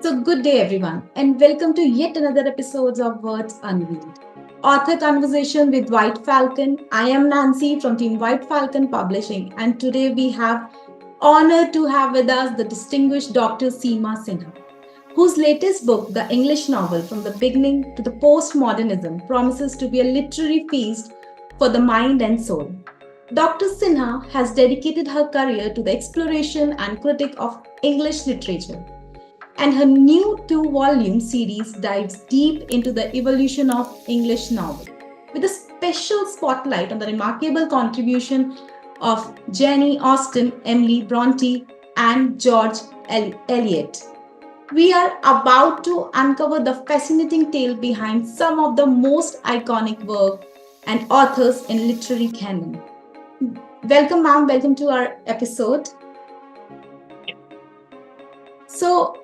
So, good day, everyone, and welcome to yet another episode of Words Unveiled. Author Conversation with White Falcon. I am Nancy from Team White Falcon Publishing, and today we have honor to have with us the distinguished Dr. Seema Sinha, whose latest book, the English novel From the Beginning to the Postmodernism, promises to be a literary feast for the mind and soul. Dr. Sinha has dedicated her career to the exploration and critique of English literature, and her new two-volume series dives deep into the evolution of English novel, with a special spotlight on the remarkable contribution of Jane Austen, Emily Bronte, and George Eliot. We are about to uncover the fascinating tale behind some of the most iconic work and authors in literary canon. Welcome, ma'am. Welcome to our episode. So,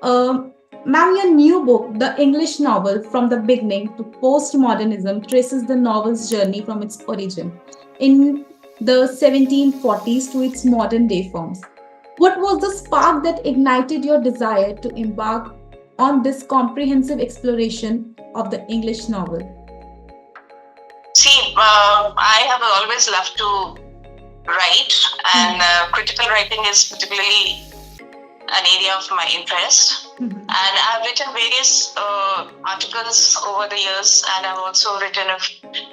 ma'am, your new book, the English novel From the Beginning to Postmodernism, traces the novel's journey from its origin in the 1740s to its modern day forms. What was the spark that ignited your desire to embark on this comprehensive exploration of the English novel? See, I have always loved to write, and critical writing is particularly an area of my interest. And I've written various articles over the years, and I've also written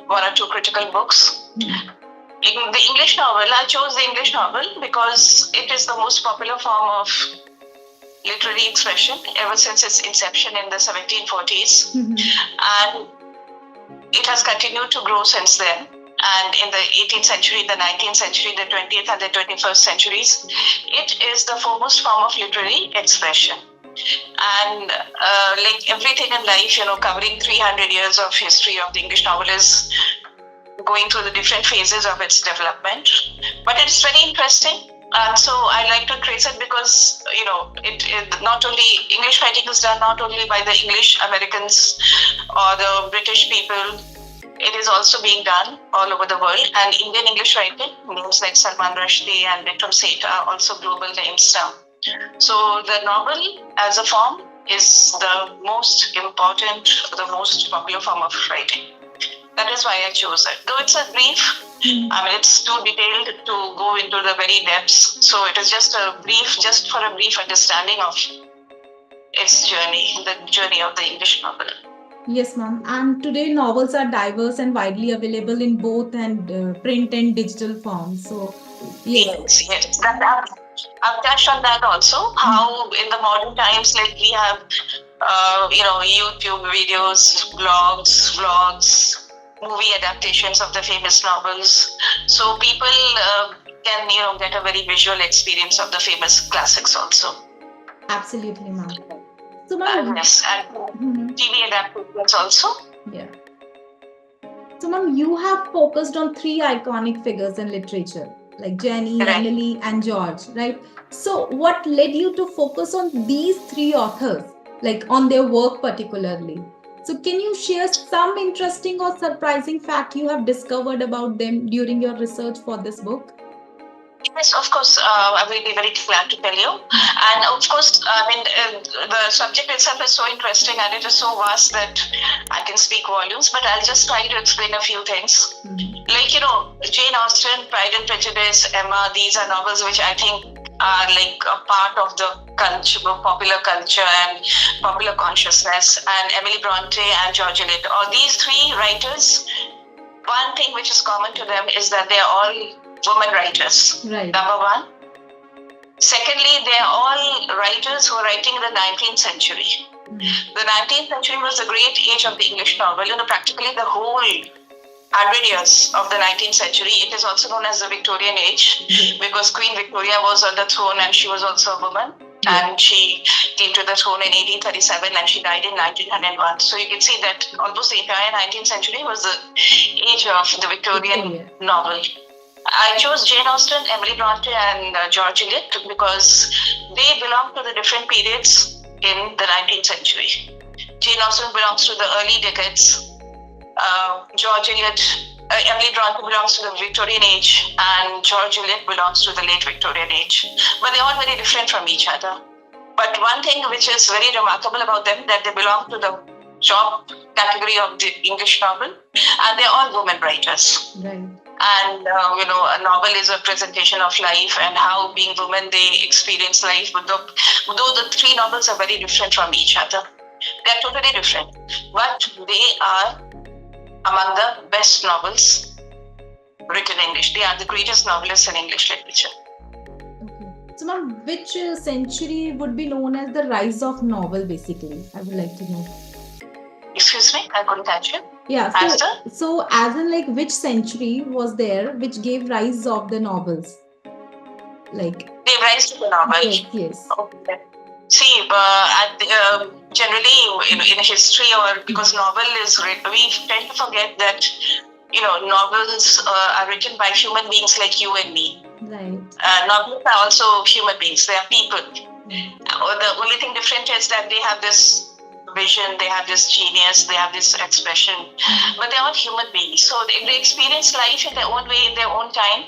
one or two critical books. In the English novel, I chose the English novel because it is the most popular form of literary expression ever since its inception in the 1740s. And it has continued to grow since then. And in the 18th century, the 19th century, the 20th and the 21st centuries, it is the foremost form of literary expression. And like everything in life, covering 300 years of history of the English novel is going through the different phases of its development. But it's very interesting. And so I like to trace it because, it not only English writing is done not only by the English Americans or the British people, it is also being done all over the world. And Indian English writing, names like Salman Rushdie and Vikram Seth are also global names now. So the novel as a form is the most important, the most popular form of writing. That is why I chose it. Though it's a brief, it's too detailed to go into the very depths. So it is just for a brief understanding of its journey, the journey of the English novel. Yes, ma'am. And today novels are diverse and widely available in both print and digital forms. So, yes. I've touched on that also. How in the modern times, like we have, YouTube videos, blogs, vlogs, movie adaptations of the famous novels. So people can, get a very visual experience of the famous classics also. Absolutely, ma'am. So, ma'am, yes, and TV adaptations also. Yeah. So, ma'am, you have focused on three iconic figures in literature, like Jenny, Emily, and George, right? So, what led you to focus on these three authors, like on their work particularly? So, can you share some interesting or surprising fact you have discovered about them during your research for this book? Yes, of course, I will be very glad to tell you. And of course, the subject itself is so interesting and it is so vast that I can speak volumes, but I'll just try to explain a few things. Like, Jane Austen, Pride and Prejudice, Emma, these are novels which I think are like a part of the culture, popular culture and popular consciousness. And Emily Bronte and George Eliot, all these three writers, one thing which is common to them is that they are all women writers. Right. Number one. Secondly, they are all writers who are writing in the 19th century. The 19th century was the great age of the English novel. Practically the whole 100 years of the 19th century. It is also known as the Victorian age because Queen Victoria was on the throne and she was also a woman. And she came to the throne in 1837 and she died in 1901. So you can see that almost the entire 19th century was the age of the Victorian novel. I chose Jane Austen, Emily Bronte, and George Eliot because they belong to the different periods in the 19th century. Jane Austen belongs to the early decades. George Eliot, Emily Bronte belongs to the Victorian age, and George Eliot belongs to the late Victorian age. But they're all very different from each other. But one thing which is very remarkable about them, that they belong to the top category of the English novel, and they're all women writers. Right. And a novel is a presentation of life and how being women they experience life. But though the three novels are very different from each other, they're totally different, but they are among the best novels written in English. They are the greatest novelists in English literature. Okay. So, ma'am, which century would be known as the rise of novel? Basically, I would like to know. Excuse me, I couldn't catch you. Yeah. So as in like which century was there which gave rise of the novels? Like gave rise to the novel. Yes. Okay. See, generally in history, or because novel is written, we tend to forget that novels are written by human beings like you and me. Right. Novels are also human beings. They are people. The only thing different is that they have this vision, they have this genius, they have this expression, but they're all human beings. So they experience life in their own way, in their own time,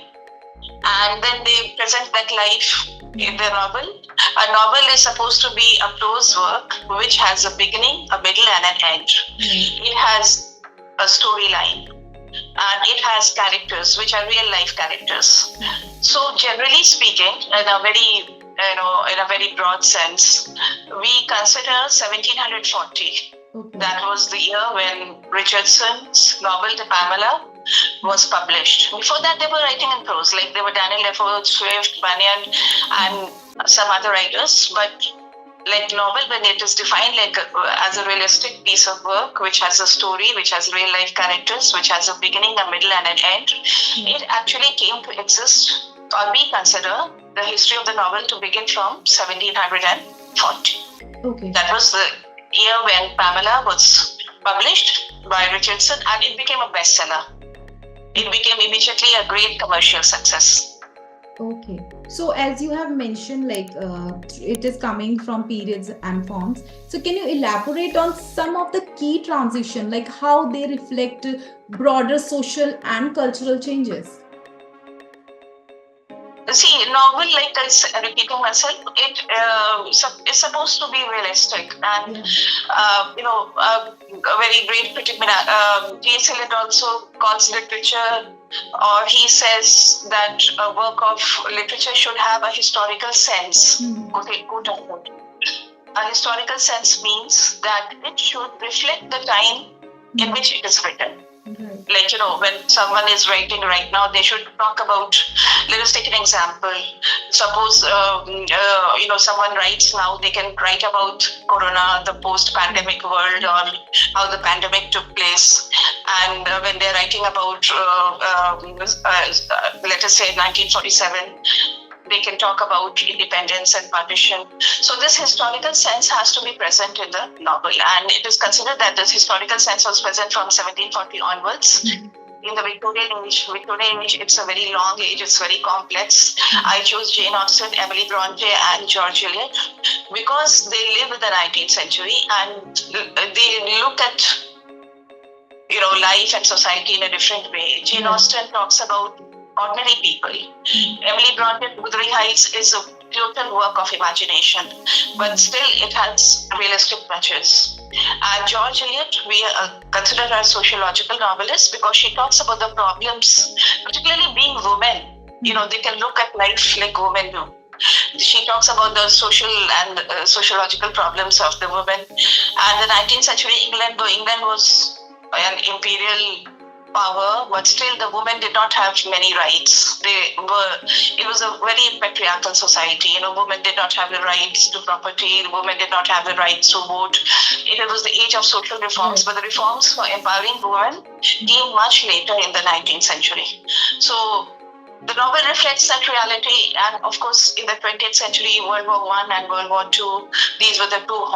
and then they present that life in their novel. A novel is supposed to be a prose work which has a beginning, a middle, and an end. It has a storyline, and it has characters which are real life characters. So generally speaking, in a very broad sense, we consider 1740. Okay. That was the year when Richardson's novel *The Pamela* was published. Before that, they were writing in prose, like there were Daniel Defoe, Swift, Bunyan, and some other writers. But like novel, when it is defined like as a realistic piece of work, which has a story, which has real life characters, which has a beginning, a middle, and an end, it actually came to exist, or we consider the history of the novel to begin from 1740. Okay. That was the year when Pamela was published by Richardson, and it became a bestseller. It became immediately a great commercial success. Okay. So as you have mentioned, like it is coming from periods and forms. So can you elaborate on some of the key transition, like how they reflect broader social and cultural changes? See, novel, like I'm repeating myself, it is supposed to be realistic, and a very great critic, T.S. Eliot also calls literature, or he says that a work of literature should have a historical sense. Quote unquote. A historical sense means that it should reflect the time in which it is written. Like, when someone is writing right now, they should talk about, let us take an example. Suppose, someone writes now, they can write about Corona, the post-pandemic world, or how the pandemic took place. And when they're writing about, let us say 1947, they can talk about independence and partition. So this historical sense has to be present in the novel, and it is considered that this historical sense was present from 1740 onwards. In the Victorian age, it's a very long age, it's very complex. I chose Jane Austen, Emily Bronte, and George Eliot because they live in the 19th century and they look at life and society in a different way. Jane Austen talks about ordinary people. Emily Bronte's Wuthering Heights is a total work of imagination, but still it has realistic touches. And George Eliot, we consider her a sociological novelist because she talks about the problems, particularly being women. They can look at life like women do. She talks about the social and sociological problems of the women. And the 19th century England was an imperial power, but still the women did not have many rights. It was a very patriarchal society. Women did not have the rights to property. Women did not have the rights to vote. It was the age of social reforms, but the reforms for empowering women came much later in the 19th century. So the novel reflects that reality, and of course, in the 20th century, World War I and World War II, these were the two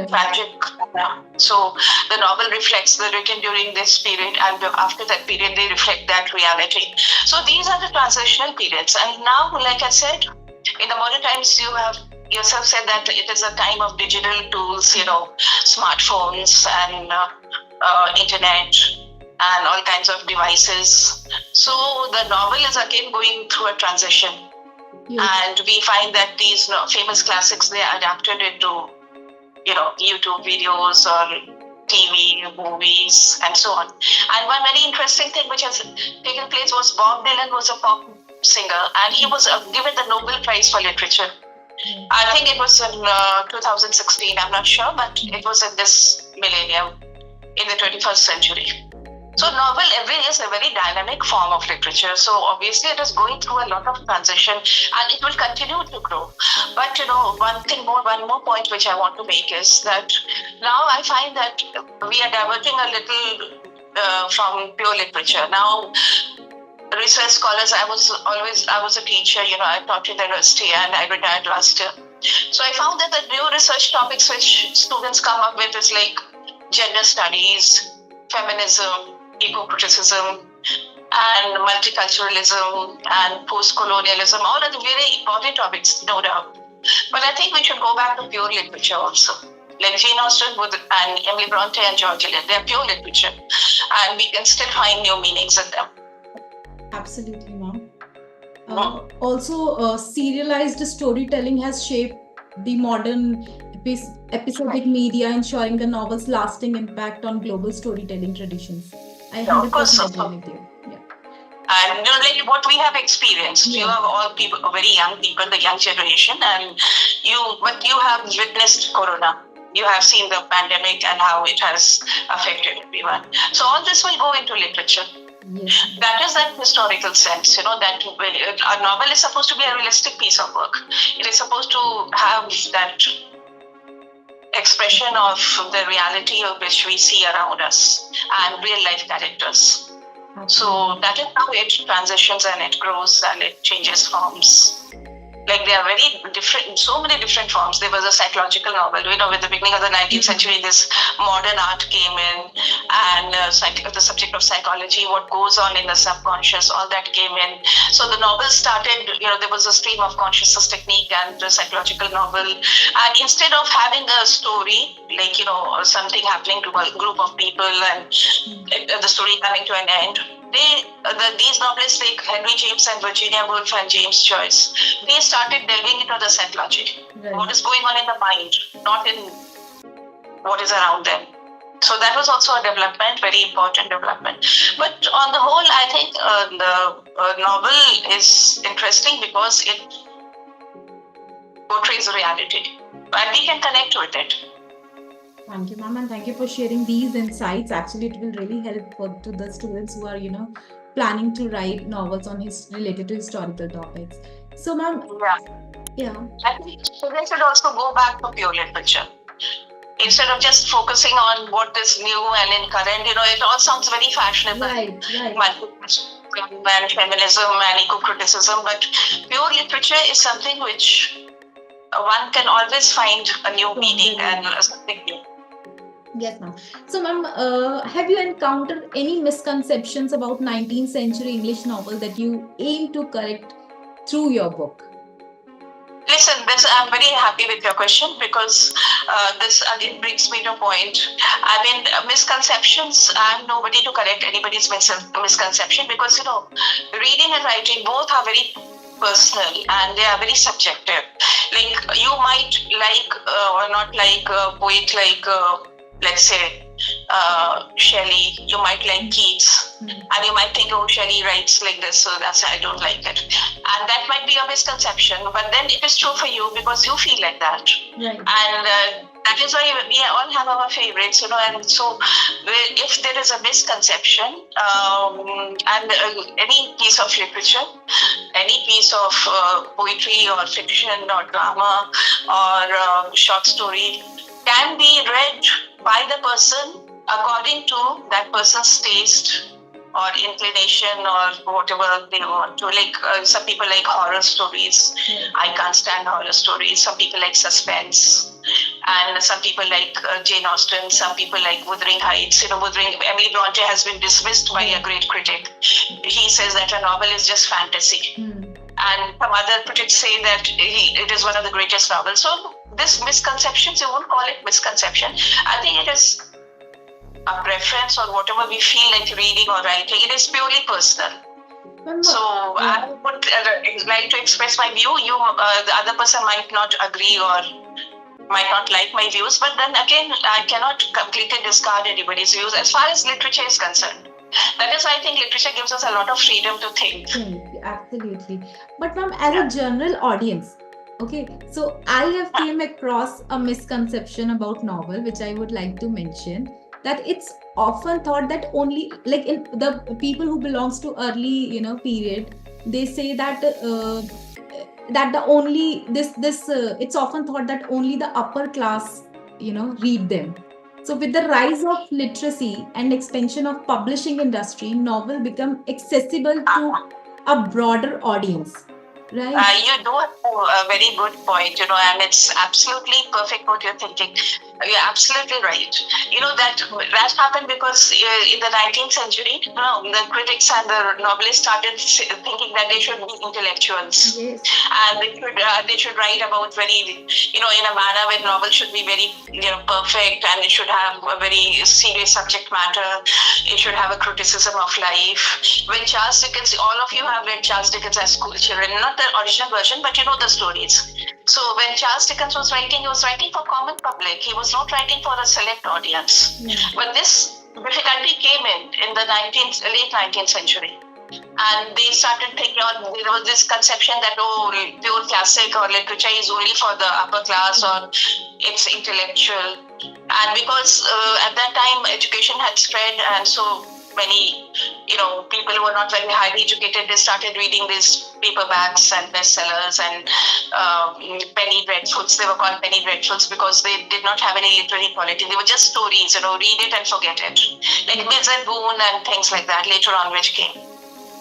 tragic. So the novel reflects the written during this period, and after that period, they reflect that reality. So these are the transitional periods, and now, like I said, in the modern times, you have yourself said that it is a time of digital tools, smartphones and internet and all kinds of devices. So the novel is again going through a transition. And we find that these famous classics, they are adapted into, YouTube videos or TV, movies, and so on. And one very interesting thing which has taken place was Bob Dylan was a pop singer, and he was given the Nobel Prize for Literature. I think it was in 2016, I'm not sure, but it was in this millennium, in the 21st century. So novel is a very dynamic form of literature. So obviously it is going through a lot of transition and it will continue to grow. But one more point which I want to make is that now I find that we are diverting a little from pure literature. Now, research scholars, I was a teacher, I taught in the university and I retired last year. So I found that the new research topics which students come up with is like gender studies, feminism, eco-criticism, and multiculturalism and post-colonialism. All are very important topics, no doubt. But I think we should go back to pure literature also. Like Jane Austen and Emily Bronte and George Eliot, they're pure literature. And we can still find new meanings in them. Absolutely, ma'am. Also, serialized storytelling has shaped the modern episodic media, ensuring the novel's lasting impact on global storytelling traditions. I 100% agree with you. Yeah. And like what we have experienced, you have all people, very young people, the young generation, and you have witnessed Corona. You have seen the pandemic and how it has affected everyone. So all this will go into literature. Yes. That is that historical sense, that a novel is supposed to be a realistic piece of work. It is supposed to have that expression of the reality of which we see around us and real life characters. So that is how it transitions and it grows and it changes forms. Like they are very different, so many different forms. There was a psychological novel, with the beginning of the 19th century, this modern art came in and the subject of psychology, what goes on in the subconscious, all that came in. So the novel started, there was a stream of consciousness technique and the psychological novel. And instead of having a story, like, something happening to a group of people and the story coming to an end, these novelists like Henry James and Virginia Woolf and James Joyce, they started delving into the psychology. Right. What is going on in the mind, not in what is around them. So that was also a development, very important development. But on the whole, I think the novel is interesting because it portrays reality and we can connect with it. Thank you, ma'am, and thank you for sharing these insights. Actually, it will really help to the students who are, planning to write novels related to historical topics. So, ma'am, yeah. I think students should also go back to pure literature. Instead of just focusing on what is new and in current, it all sounds very fashionable. Right. And feminism and eco-criticism, but pure literature is something which one can always find a new meaning and something new. Yes, ma'am. So, ma'am, have you encountered any misconceptions about 19th century English novel that you aim to correct through your book? Listen, I'm very happy with your question because this again brings me to a point. I mean, misconceptions, I'm nobody to correct anybody's misconception because, reading and writing both are very personal and they are very subjective. Like, you might like or not like a poet like, let's say, Shelley, you might like Keats, and you might think, oh, Shelley writes like this, so that's why I don't like it. And that might be a misconception, but then it is true for you because you feel like that. Right. And that is why we all have our favorites, and so if there is a misconception, and any piece of literature, any piece of poetry or fiction or drama or short story can be read by the person according to that person's taste or inclination or whatever they want to. Like some people like horror stories. I can't stand horror stories. Some people like suspense. And some people like Jane Austen. Some people like Wuthering Heights. Emily Bronte has been dismissed by a great critic. He says that a novel is just fantasy. And some other critics say that it is one of the greatest novels. So this misconceptions, you won't call it misconception. I think it is a preference or whatever we feel like reading or writing. It is purely personal. So I would like to express my view. The other person might not agree or might not like my views, but then again, I cannot completely discard anybody's views as far as literature is concerned. That is why I think literature gives us a lot of freedom to think. Absolutely. But ma'am, as a general audience, okay, so I have came across a misconception about novel, which I would like to mention, that it's often thought that only like in the people who belongs to early period, they say that that the only this it's often thought that only the upper class read them. So with the rise of literacy and expansion of publishing industry, novel become accessible to a broader audience, right? You do have a very good point, and it's absolutely perfect what you're thinking. You're absolutely right. That happened because in the 19th century, the critics and the novelists started thinking that they should be intellectuals. Yes. And they should write about very, in a manner where novel should be very, perfect, and it should have a very serious subject matter. It should have a criticism of life. When Charles Dickens, all of you have read Charles Dickens as school children, not the original version, but you know the stories. So when Charles Dickens was writing, he was writing for common public. He was not writing for a select audience. But this difficulty came in the late 19th century. And they started thinking there was this conception that, pure classic or literature is only for the upper class or it's intellectual. And because at that time education had spread, and so many, people who were not very highly educated, they started reading these paperbacks and bestsellers and penny dreadfuls. They were called penny dreadfuls because they did not have any literary quality. They were just stories, read it and forget it. Like Mills and Boone and things like that later on which came.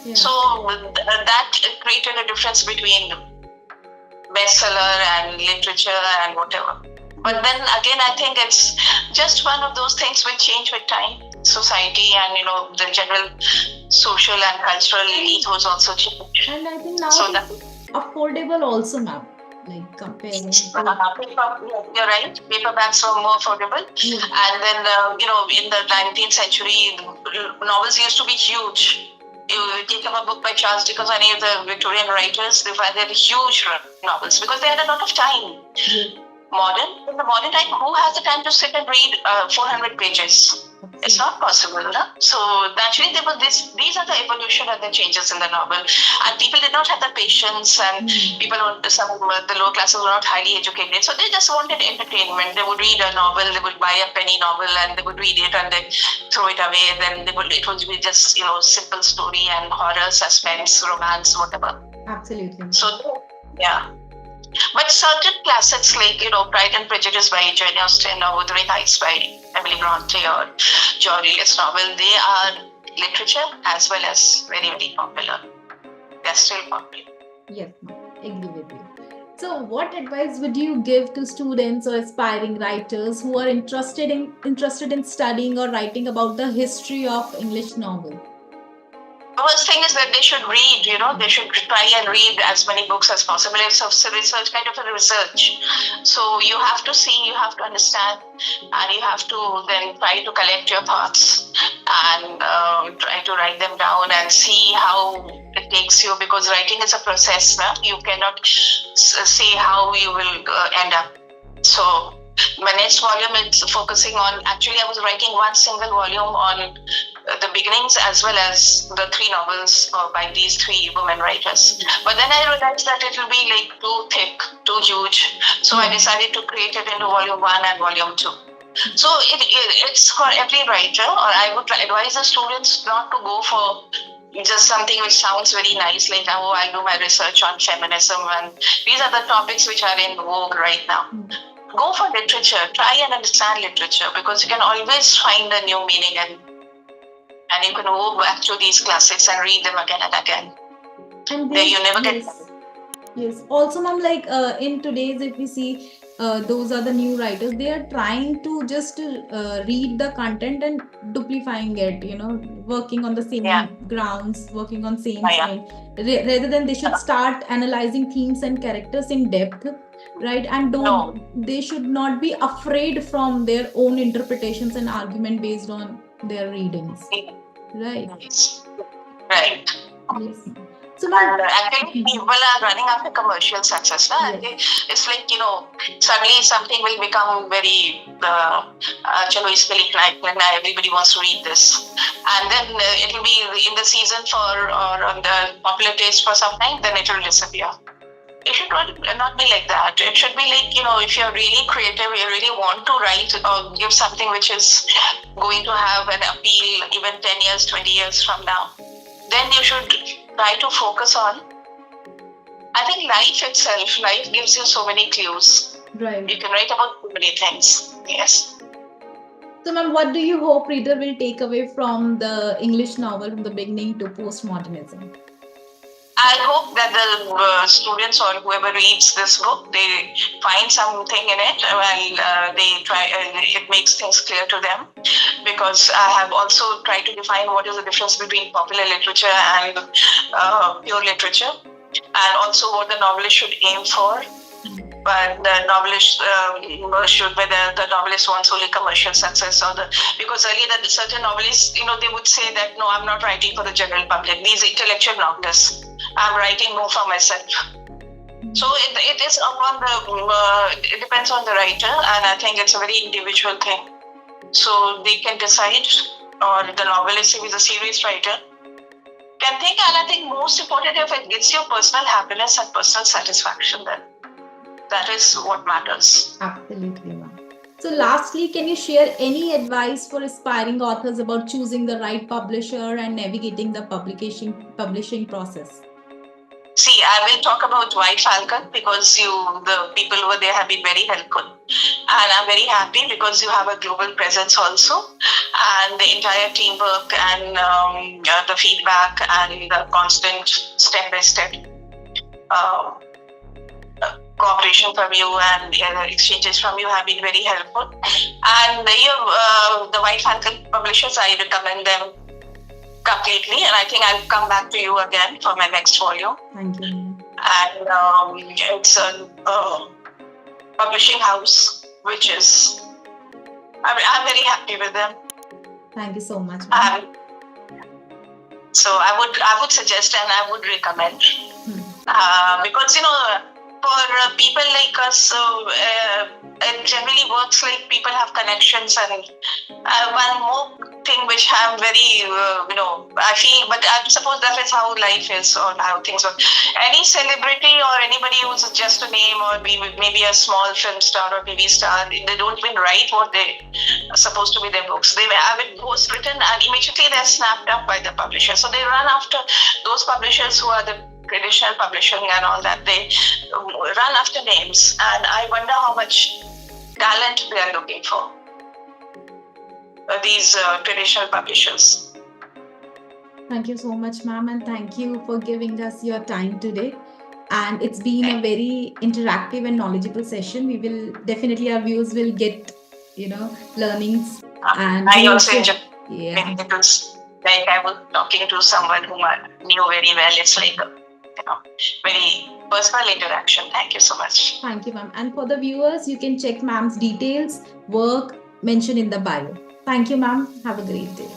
Yeah. So that created a difference between bestseller and literature and whatever. But then again, I think it's just one of those things which change with time. Society and the general social and cultural ethos also change. And I think now it's affordable also, ma'am. Like comparing. You're right. Paperbacks were more affordable, and then in the 19th century, novels used to be huge. You take up a book by Charles Dickens or any of the Victorian writers, they find they're huge novels because they had a lot of time. In the modern time, who has the time to sit and read 400 pages? It's not possible, no? So naturally, these are the evolution and the changes in the novel. And people did not have the patience, and some of the lower classes were not highly educated. So they just wanted entertainment. They would read a novel, they would buy a penny novel, and they would read it and then throw it away. Then it would be just, simple story and horror, suspense, romance, whatever. Absolutely. So, yeah. But certain classics like, Pride and Prejudice by Jane Austen or Wuthering Heights by Emily Bronte or George Eliot's novel, they are literature as well as very, very popular. They're still popular. Yes, agree with you. So what advice would you give to students or aspiring writers who are interested in studying or writing about the history of English novel? The first thing is that they should read, they should try and read as many books as possible. It's a research, kind of a research. So you have to see, you have to understand, and you have to then try to collect your thoughts and try to write them down and see how it takes you, because writing is a process. You cannot see how you will end up. So my next volume is focusing on, actually I was writing one single volume on the beginnings as well as the three novels by these three women writers. But then I realized that it will be like too thick, too huge. So I decided to create it into volume 1 and volume 2. So it's for every writer, or I would advise the students not to go for just something which sounds very nice, like, I'll do my research on feminism, and these are the topics which are in vogue right now. Go for literature, try and understand literature, because you can always find a new meaning, and you can go back to these classics and read them again and again. And you never get. Yes. Also, ma'am, like in today's, if we see, those are the new writers. They are trying to just read the content and duplifying it. Working on the same grounds, working on same thing. Rather than they should start analyzing themes and characters in depth, right? And they should not be afraid from their own interpretations and argument based on their readings, right? Right. Yes. So, and actually, people are running after commercial success. Na? yes. It's like, suddenly something will become very, chalo iske likhna hai, everybody wants to read this. And then it will be in the season or on the popular taste for some time, then it will disappear. It should not be like that. It should be like, if you're really creative, you really want to write or give something which is going to have an appeal even 10 years, 20 years from now, then you should try to focus on, I think, life itself. Life gives you so many clues. Right. You can write about so many things. Yes. So, ma'am, what do you hope reader will take away from the English novel from the beginning to postmodernism? I hope that the students or whoever reads this book, they find something in it while they try. It makes things clear to them, because I have also tried to define what is the difference between popular literature and pure literature, and also what the novelist should aim for. But the novelist should, whether the novelist wants only commercial success because earlier that certain novelists, they would say that no, I'm not writing for the general public. These intellectual novelists, I'm writing more for myself. So it is upon it depends on the writer, and I think it's a very individual thing. So they can decide, or the novelist, if he's a serious writer, can think, and I think most important, if it gives you personal happiness and personal satisfaction, then that is what matters. Absolutely, ma'am. So lastly, can you share any advice for aspiring authors about choosing the right publisher and navigating the publishing process? See, I will talk about White Falcon because the people over there have been very helpful. And I'm very happy because you have a global presence also. And the entire teamwork and the feedback and the constant step-by-step cooperation from you and exchanges from you have been very helpful. And the White Falcon publishers, I recommend them completely, and I think I'll come back to you again for my next volume. Thank you. And it's a publishing house, which is, I'm very happy with them. Thank you so much. So I would suggest and I would recommend because for people like us, it generally works like people have connections, and one more thing which I'm very, I feel, but I suppose that is how life is or how things work. Any celebrity or anybody who's just a name or maybe a small film star or TV star, they don't even write what they are supposed to be their books. They have it ghostwritten and immediately they're snapped up by the publisher. So they run after those publishers who are the traditional publishing and all that. They run after names, and I wonder how much talent they are looking for, these traditional publishers. Thank you so much, ma'am, and thank you for giving us your time today. And it's been a very interactive and knowledgeable session. We will definitely, our viewers will get, learnings. And I also enjoyed it. It was like I was talking to someone whom I knew very well. It's like very personal interaction. Thank you so much. Thank you, ma'am. And for the viewers, you can check ma'am's details, work mentioned in the bio. Thank you, ma'am. Have a great day.